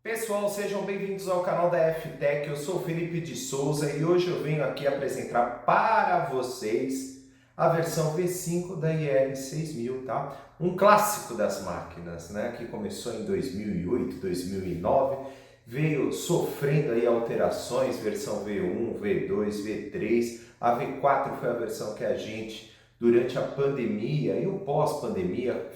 Pessoal, sejam bem-vindos ao canal da FTech. Eu sou o Felipe de Souza e hoje eu venho aqui apresentar para vocês a versão V5 da IR6000, tá? Um clássico das máquinas, né? Que começou em 2008, 2009, veio sofrendo aí alterações, versão V1, V2, V3. A V4 foi a versão que a gente durante a pandemia e o pós-pandemia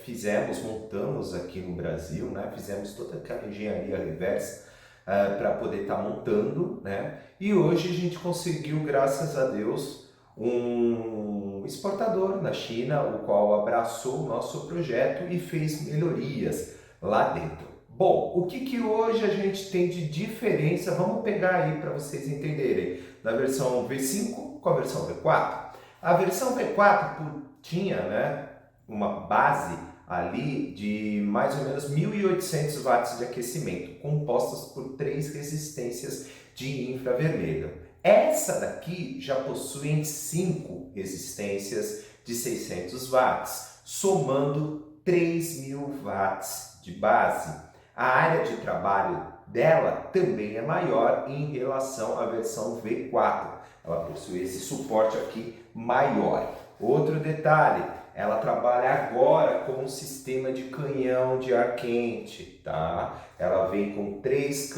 montamos aqui no Brasil, né? Fizemos toda aquela engenharia reversa para poder estar montando, né? E hoje a gente conseguiu, graças a Deus, um exportador na China, o qual abraçou o nosso projeto e fez melhorias lá dentro. Bom, o que hoje a gente tem de diferença? Vamos pegar aí para vocês entenderem, da versão V5 com a versão V4. A versão V4 tinha, né, uma base ali de mais ou menos 1.800 watts de aquecimento, compostas por 3 resistências de infravermelho. Essa daqui já possui 5 resistências de 600 watts, somando 3.000 watts de base. A área de trabalho dela também é maior em relação à versão V4. Ela possui esse suporte aqui maior. Outro detalhe, ela trabalha agora com um sistema de canhão de ar quente, tá? Ela vem com três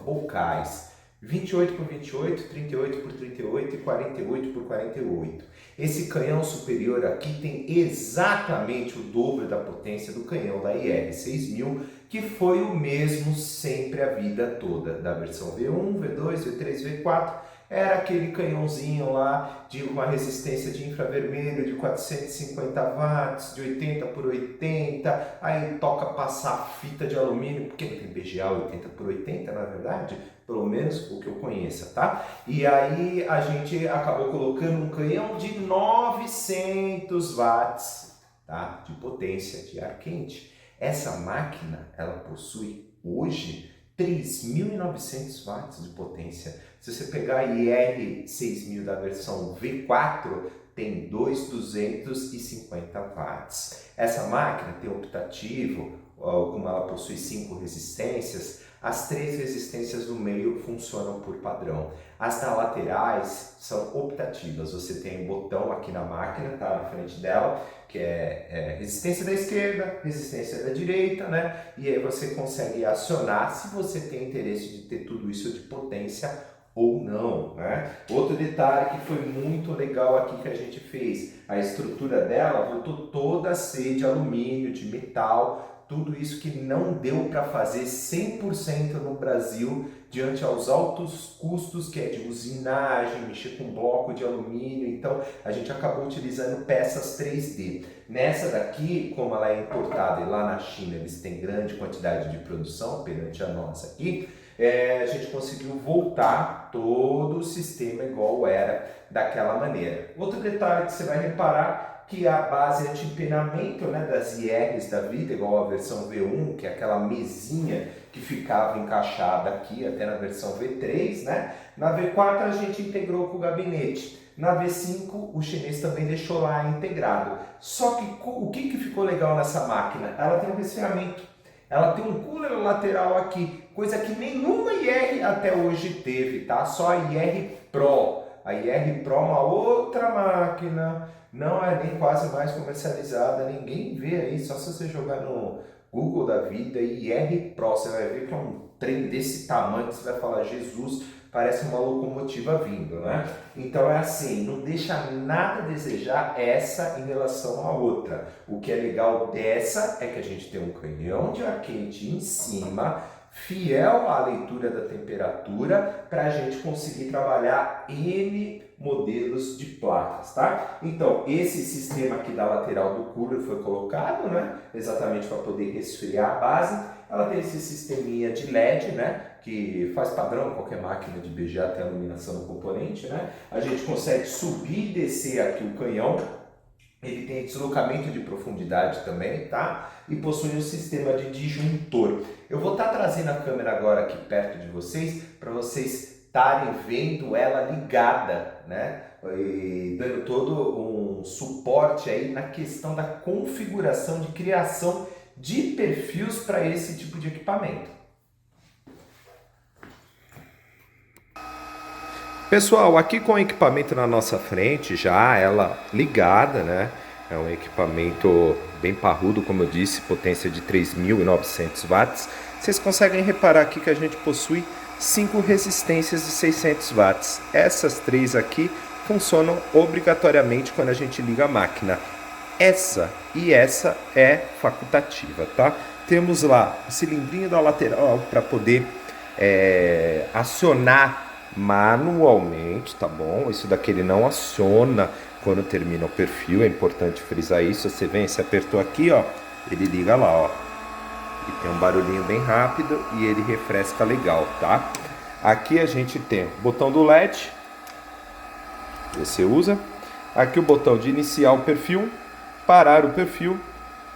bocais, 28 por 28, 38 por 38 e 48 por 48. Esse canhão superior aqui tem exatamente o dobro da potência do canhão da IR6000, que foi o mesmo sempre a vida toda, da versão V1, V2, V3, V4, era aquele canhãozinho lá de uma resistência de infravermelho de 450 watts, de 80 por 80, aí toca passar fita de alumínio, porque não tem BGA 80 por 80, na verdade, pelo menos o que eu conheça, tá? E aí a gente acabou colocando um canhão de 900 watts, tá? De potência de ar quente. Essa máquina, ela possui hoje 3.900 watts de potência. Se você pegar a IR6000 da versão V4, tem 2.250 watts. Essa máquina tem optativo, como ela possui 5 resistências, as 3 resistências do meio funcionam por padrão. As das laterais são optativas. Você tem um botão aqui na máquina, tá na frente dela, que é resistência da esquerda, resistência da direita, né? E aí você consegue acionar se você tem interesse de ter tudo isso de potência ou não, né? Outro detalhe que foi muito legal aqui que a gente fez, a estrutura dela voltou toda a ser de alumínio, de metal, tudo isso que não deu para fazer 100% no Brasil diante aos altos custos que é de usinagem, mexer com bloco de alumínio, então a gente acabou utilizando peças 3D. Nessa daqui, como ela é importada e lá na China eles têm grande quantidade de produção perante a nossa aqui, a gente conseguiu voltar todo o sistema igual era daquela maneira. Outro detalhe que você vai reparar que a base anti-empenamento, né, das IRs da vida, igual a versão V1, que é aquela mesinha que ficava encaixada aqui até na versão V3, né? Na V4 a gente integrou com o gabinete. Na V5 o chinês também deixou lá integrado. Só que o que ficou legal nessa máquina? Ela tem um resfriamento. Ela tem um cooler lateral aqui, coisa que nenhuma IR até hoje teve, tá? Só a IR Pro. A IR Pro é uma outra máquina, não é nem quase mais comercializada, ninguém vê aí, só se você jogar no Google da vida, IR Pro, você vai ver que é um trem desse tamanho que você vai falar, Jesus, parece uma locomotiva vindo, né? Então é assim, não deixa nada a desejar essa em relação à outra. O que é legal dessa é que a gente tem um canhão de ar quente em cima, fiel à leitura da temperatura, para a gente conseguir trabalhar N modelos de placas, tá? Então, esse sistema aqui da lateral do cooler foi colocado, né? Exatamente para poder resfriar a base. Ela tem esse sisteminha de LED, né? Que faz padrão, qualquer máquina de BGA tem a iluminação no componente, né? A gente consegue subir e descer aqui o canhão. Ele tem deslocamento de profundidade também, tá? E possui um sistema de disjuntor. Eu vou estar trazendo a câmera agora aqui perto de vocês, para vocês estarem vendo ela ligada, né? E dando todo um suporte aí na questão da configuração de criação de perfis para esse tipo de equipamento. Pessoal, aqui com o equipamento na nossa frente, já ela ligada, né? É um equipamento bem parrudo, como eu disse, potência de 3.900 watts. Vocês conseguem reparar aqui que a gente possui 5 resistências de 600 watts. Essas 3 aqui funcionam obrigatoriamente quando a gente liga a máquina. Essa e essa é facultativa, tá? Temos lá o cilindrinho da lateral para poder acionar manualmente, tá bom? Isso daqui ele não aciona quando termina o perfil, é importante frisar isso. Você vem, você apertou aqui, ó, ele liga lá, ó. E tem um barulhinho bem rápido e ele refresca legal, tá? Aqui a gente tem o botão do LED, você usa. Aqui o botão de iniciar o perfil, parar o perfil,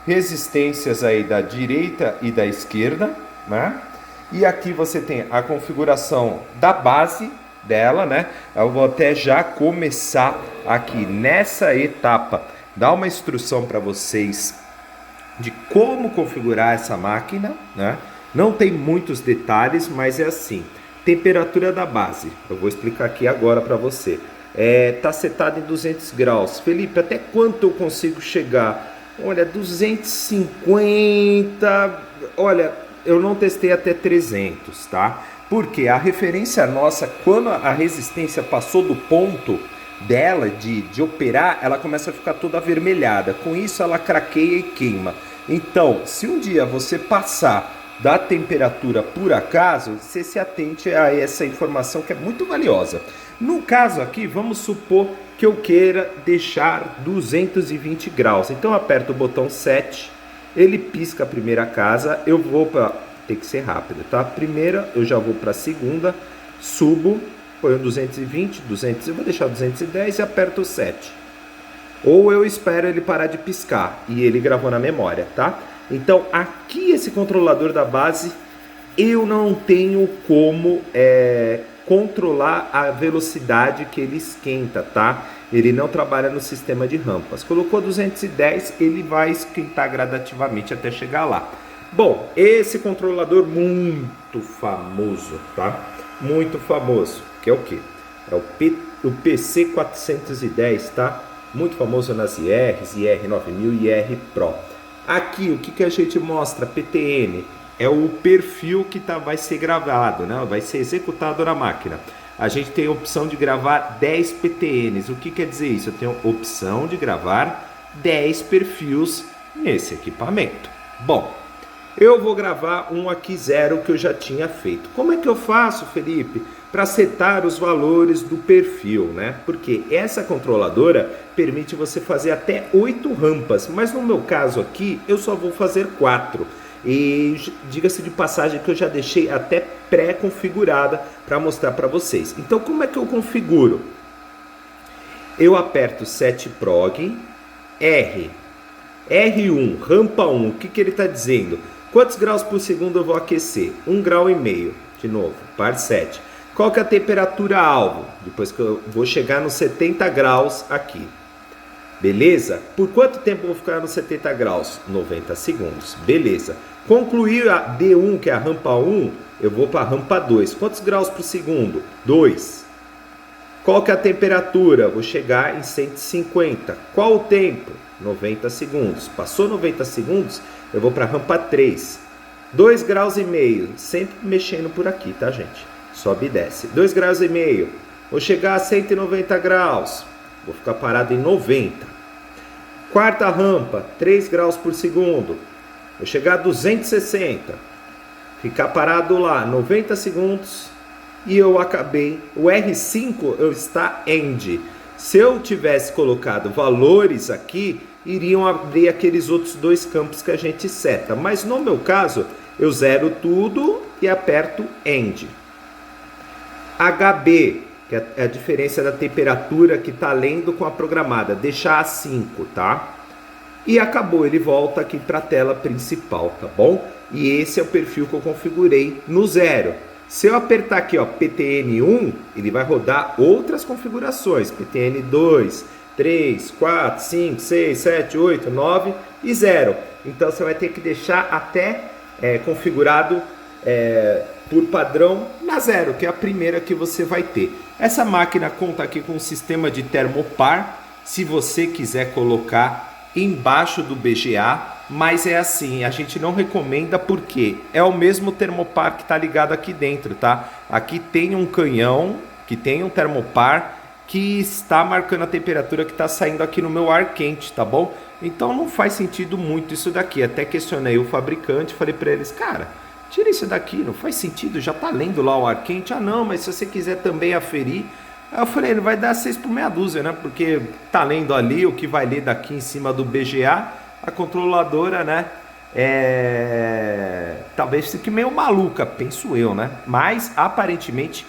resistências aí da direita e da esquerda, né? E aqui você tem a configuração da base dela, né? Eu vou até já começar aqui nessa etapa, dar uma instrução para vocês de como configurar essa máquina, né? Não tem muitos detalhes, mas é assim. Temperatura da base, eu vou explicar aqui agora para você. Tá setado em 200 graus. Felipe, até quanto eu consigo chegar? Olha, 250, olha, eu não testei até 300, tá? Porque a referência nossa, quando a resistência passou do ponto dela de operar, ela começa a ficar toda avermelhada. Com isso ela craqueia e queima. Então, se um dia você passar da temperatura por acaso, você se atente a essa informação que é muito valiosa. No caso aqui, vamos supor que eu queira deixar 220 graus. Então eu aperto o botão 7, ele pisca a primeira casa, eu vou para... Tem que ser rápido, tá? Primeira, eu já vou para a segunda, subo, ponho 220, 200, eu vou deixar 210 e aperto o 7. Ou eu espero ele parar de piscar e ele gravou na memória, tá? Então aqui esse controlador da base, eu não tenho como controlar a velocidade que ele esquenta, tá? Ele não trabalha no sistema de rampas. Colocou 210, ele vai esquentar gradativamente até chegar lá. Bom, esse controlador muito famoso, tá? Muito famoso, que é o que? É o PC410, tá? Muito famoso nas IRs, IR9000 e IR Pro. Aqui, o que a gente mostra? PTN. É o perfil que vai ser gravado, né? Vai ser executado na máquina. A gente tem a opção de gravar 10 PTNs. O que quer dizer isso? Eu tenho a opção de gravar 10 perfis nesse equipamento. Bom, eu vou gravar um aqui zero que eu já tinha feito. Como é que eu faço, Felipe, para setar os valores do perfil, né? Porque essa controladora permite você fazer até 8 rampas, mas no meu caso aqui eu só vou fazer 4. E diga-se de passagem que eu já deixei até pré-configurada para mostrar para vocês. Então como é que eu configuro? Eu aperto 7 prog, R1, rampa 1, o que ele está dizendo? Quantos graus por segundo eu vou aquecer? 1,5 grau. De novo, par 7. Qual que é a temperatura alvo? Depois que eu vou chegar nos 70 graus aqui. Beleza? Por quanto tempo eu vou ficar nos 70 graus? 90 segundos. Beleza. Concluir a D1, que é a rampa 1, eu vou para a rampa 2. Quantos graus por segundo? 2. Qual que é a temperatura? Vou chegar em 150. Qual o tempo? 90 segundos. Passou 90 segundos, eu vou para a rampa 3. 2,5 graus. Sempre mexendo por aqui, tá, gente? Sobe e desce. 2,5 graus. Vou chegar a 190 graus. Vou ficar parado em 90. Quarta rampa, 3 graus por segundo. Vou chegar a 260. Ficar parado lá 90 segundos. E eu acabei. O R5 eu está end. Se eu tivesse colocado valores aqui, iriam abrir aqueles outros 2 campos que a gente seta. Mas no meu caso, eu zero tudo e aperto end. HB, que é a diferença da temperatura que está lendo com a programada, deixar a 5, tá? E acabou, ele volta aqui para a tela principal, tá bom? E esse é o perfil que eu configurei no zero. Se eu apertar aqui, ó, PTN1, ele vai rodar outras configurações, PTN2, 3, 4, 5, 6, 7, 8, 9 e 0. Então você vai ter que deixar até configurado por padrão na 0, que é a primeira que você vai ter. Essa máquina conta aqui com um sistema de termopar, se você quiser colocar embaixo do BGA, mas é assim, a gente não recomenda porque é o mesmo termopar que está ligado aqui dentro, tá? Aqui tem um canhão que tem um termopar que está marcando a temperatura que está saindo aqui no meu ar quente, tá bom? Então não faz sentido muito isso daqui. Até questionei o fabricante, falei para eles, cara, tira isso daqui, não faz sentido, já tá lendo lá o ar quente. Ah não, mas se você quiser também aferir. Aí eu falei, ele vai dar 6 por meia dúzia, né? Porque tá lendo ali o que vai ler daqui em cima do BGA, a controladora, né? Talvez fique meio maluca, penso eu, né? Mas aparentemente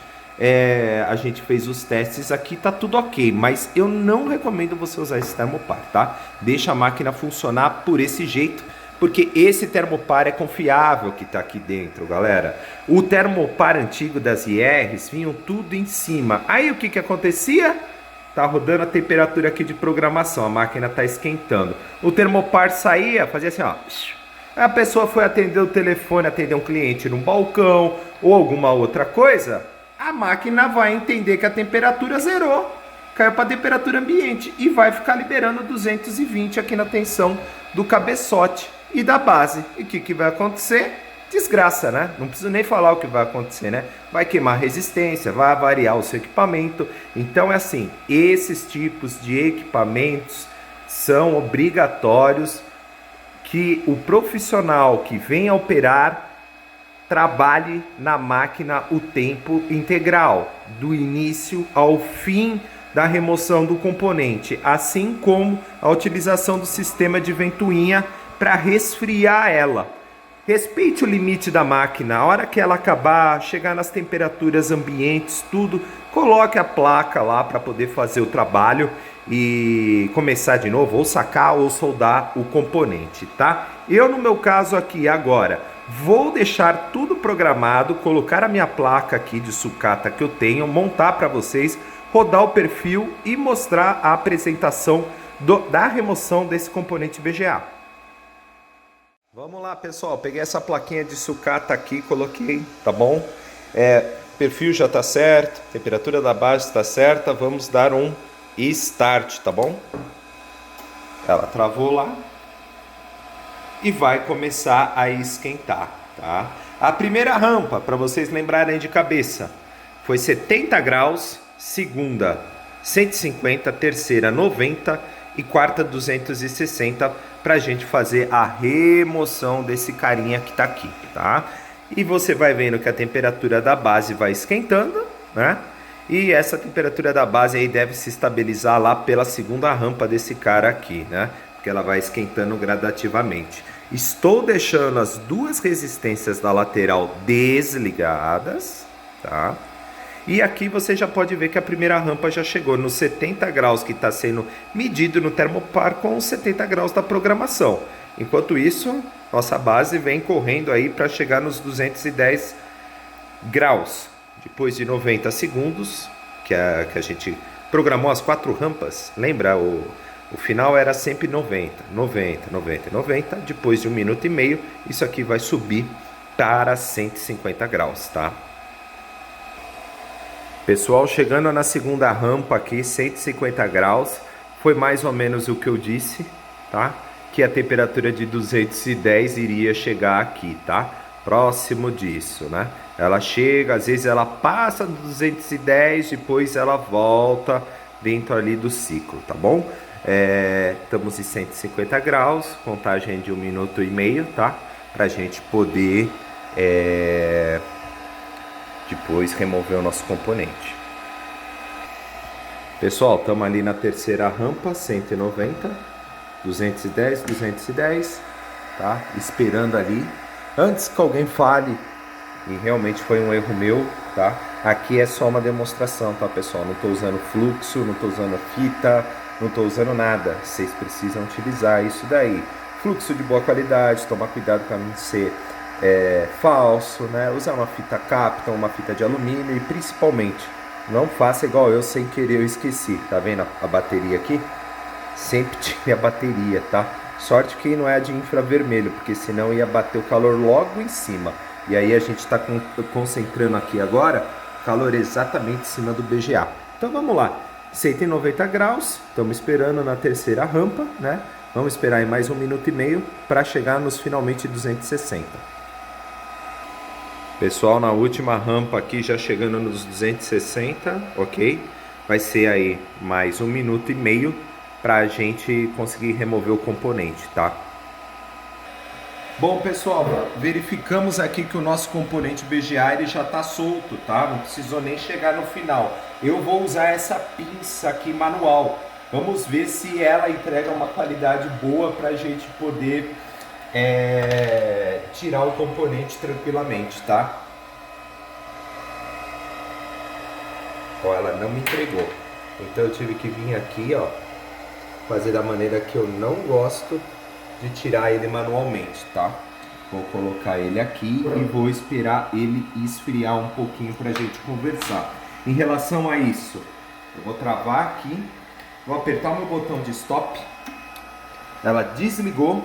a gente fez os testes aqui, tá tudo ok, mas eu não recomendo você usar esse termopar, tá? Deixa a máquina funcionar por esse jeito, porque esse termopar é confiável que tá aqui dentro, galera. O termopar antigo das IRs vinham tudo em cima. Aí o que que acontecia? Tá rodando a temperatura aqui de programação, a máquina tá esquentando. O termopar saía, fazia assim, ó. A pessoa foi atender o telefone, atender um cliente num balcão ou alguma outra coisa, a máquina vai entender que a temperatura zerou, caiu para a temperatura ambiente e vai ficar liberando 220 aqui na tensão do cabeçote e da base. E o que vai acontecer? Desgraça, né? Não preciso nem falar o que vai acontecer, né? Vai queimar resistência, vai variar o seu equipamento. Então é assim, esses tipos de equipamentos são obrigatórios que o profissional que vem a operar trabalhe na máquina o tempo integral, do início ao fim da remoção do componente, assim como a utilização do sistema de ventoinha para resfriar ela. Respeite o limite da máquina, a hora que ela acabar, chegar nas temperaturas ambientes, tudo, coloque a placa lá para poder fazer o trabalho e começar de novo, ou sacar ou soldar o componente, tá? Eu no meu caso aqui agora, vou deixar tudo programado, colocar a minha placa aqui de sucata que eu tenho, montar para vocês, rodar o perfil e mostrar a apresentação da remoção desse componente BGA. Vamos lá, pessoal, peguei essa plaquinha de sucata aqui, coloquei, tá bom? Perfil já tá certo, temperatura da base está certa, vamos dar um start, tá bom? Ela travou lá e vai começar a esquentar, tá? A primeira rampa, para vocês lembrarem de cabeça, foi 70 graus, segunda 150, terceira 90 e quarta 260, para a gente fazer a remoção desse carinha que tá aqui, tá? E você vai vendo que a temperatura da base vai esquentando, né? E essa temperatura da base aí deve se estabilizar lá pela segunda rampa desse cara aqui, né? Porque ela vai esquentando gradativamente. Estou deixando as duas resistências da lateral desligadas, tá? E aqui você já pode ver que a primeira rampa já chegou nos 70 graus que está sendo medido no termopar com os 70 graus da programação. Enquanto isso, nossa base vem correndo aí para chegar nos 210 graus. Depois de 90 segundos, que a gente programou as 4 rampas, lembra? O final era sempre 90, 90, 90, 90. Depois de 1 minuto e meio, isso aqui vai subir para 150 graus, tá? Pessoal, chegando na segunda rampa aqui, 150 graus, foi mais ou menos o que eu disse, tá? Que a temperatura de 210 iria chegar aqui, tá? Próximo disso, né? Ela chega, às vezes ela passa do 210, depois ela volta dentro ali do ciclo, tá bom? Estamos em 150 graus, contagem de 1 minuto e meio, tá? Pra gente poder depois remover o nosso componente. Pessoal, estamos ali na terceira rampa, 190, 210, 210, tá? Esperando ali. Antes que alguém fale, e realmente foi um erro meu, tá? Aqui é só uma demonstração, tá, pessoal? Não estou usando fluxo, não estou usando fita, não estou usando nada. Vocês precisam utilizar isso daí. Fluxo de boa qualidade, tomar cuidado para não ser falso, né? Usar uma fita Kapton, uma fita de alumínio e principalmente não faça igual eu, sem querer eu esqueci. Tá vendo a bateria aqui? Sempre tive a bateria, tá? Sorte que não é de infravermelho, porque senão ia bater o calor logo em cima. E aí a gente está concentrando aqui agora calor exatamente em cima do BGA. Então vamos lá, 190 graus, estamos esperando na terceira rampa, né? Vamos esperar aí mais 1 minuto e meio para chegar nos finalmente 260. Pessoal, na última rampa aqui, já chegando nos 260, ok? Vai ser aí mais 1 minuto e meio para a gente conseguir remover o componente, tá? Bom, pessoal, verificamos aqui que o nosso componente BGA ele já está solto, tá? Não precisou nem chegar no final. Eu vou usar essa pinça aqui manual. Vamos ver se ela entrega uma qualidade boa para a gente poder tirar o componente tranquilamente, tá? Ó, ela não me entregou. Então eu tive que vir aqui, ó, fazer da maneira que eu não gosto de tirar ele manualmente, tá? Vou colocar ele aqui e vou esperar ele esfriar um pouquinho pra gente conversar. Em relação a isso, eu vou travar aqui, vou apertar o meu botão de stop, ela desligou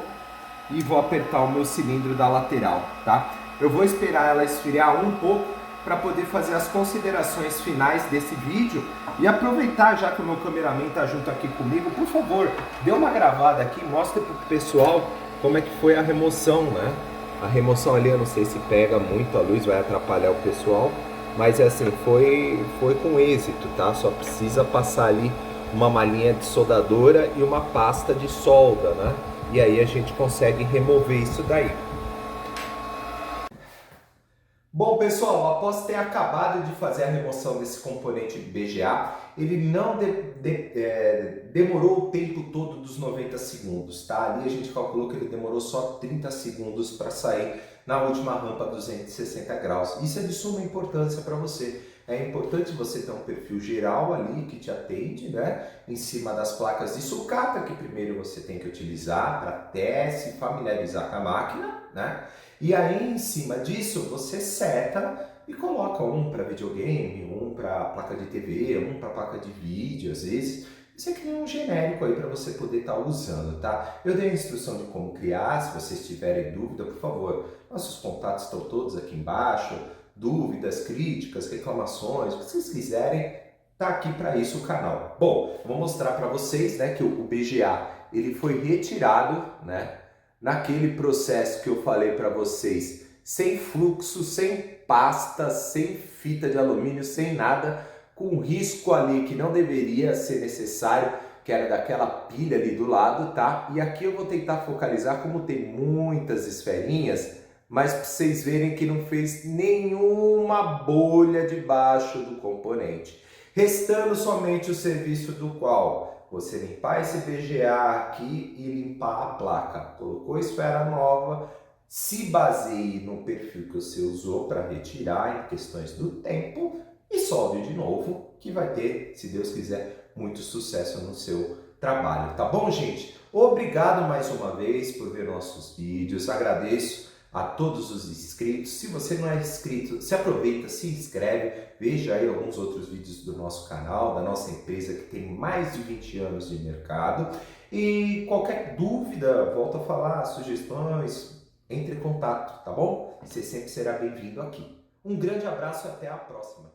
e vou apertar o meu cilindro da lateral, tá? Eu vou esperar ela esfriar um pouco para poder fazer as considerações finais desse vídeo e aproveitar, já que o meu cameraman está junto aqui comigo, por favor, dê uma gravada aqui, mostre para o pessoal como é que foi a remoção, né? A remoção ali eu não sei se pega muito, a luz vai atrapalhar o pessoal, mas assim, foi com êxito, tá? Só precisa passar ali uma malinha de soldadora e uma pasta de solda, né? E aí a gente consegue remover isso daí. Bom, pessoal, após ter acabado de fazer a remoção desse componente BGA, ele não demorou o tempo todo dos 90 segundos, tá? Ali a gente calculou que ele demorou só 30 segundos para sair na última rampa 260 graus. Isso é de suma importância para você. É importante você ter um perfil geral ali que te atende, né? Em cima das placas de sucata que primeiro você tem que utilizar para até se familiarizar com a máquina, né? E aí, em cima disso, você seta e coloca um para videogame, um para placa de TV, um para placa de vídeo, às vezes. Você cria um genérico aí para você poder estar usando, tá? Eu dei a instrução de como criar, se vocês tiverem dúvida, por favor, nossos contatos estão todos aqui embaixo. Dúvidas, críticas, reclamações, o que vocês quiserem, tá aqui para isso o canal. Bom, vou mostrar para vocês, né, que o BGA ele foi retirado, né? Naquele processo que eu falei para vocês, sem fluxo, sem pasta, sem fita de alumínio, sem nada, com risco ali que não deveria ser necessário, que era daquela pilha ali do lado, tá? E aqui eu vou tentar focalizar, como tem muitas esferinhas, mas para vocês verem que não fez nenhuma bolha debaixo do componente. Restando somente o serviço do qual você limpar esse BGA aqui e limpar a placa. Colocou esfera nova, se baseie no perfil que você usou para retirar em questões do tempo e solde de novo, que vai ter, se Deus quiser, muito sucesso no seu trabalho. Tá bom, gente? Obrigado mais uma vez por ver nossos vídeos, agradeço a todos os inscritos. Se você não é inscrito, se aproveita, se inscreve, veja aí alguns outros vídeos do nosso canal, da nossa empresa que tem mais de 20 anos de mercado. E qualquer dúvida, volto a falar, sugestões, entre em contato, tá bom? Você sempre será bem-vindo aqui. Um grande abraço e até a próxima.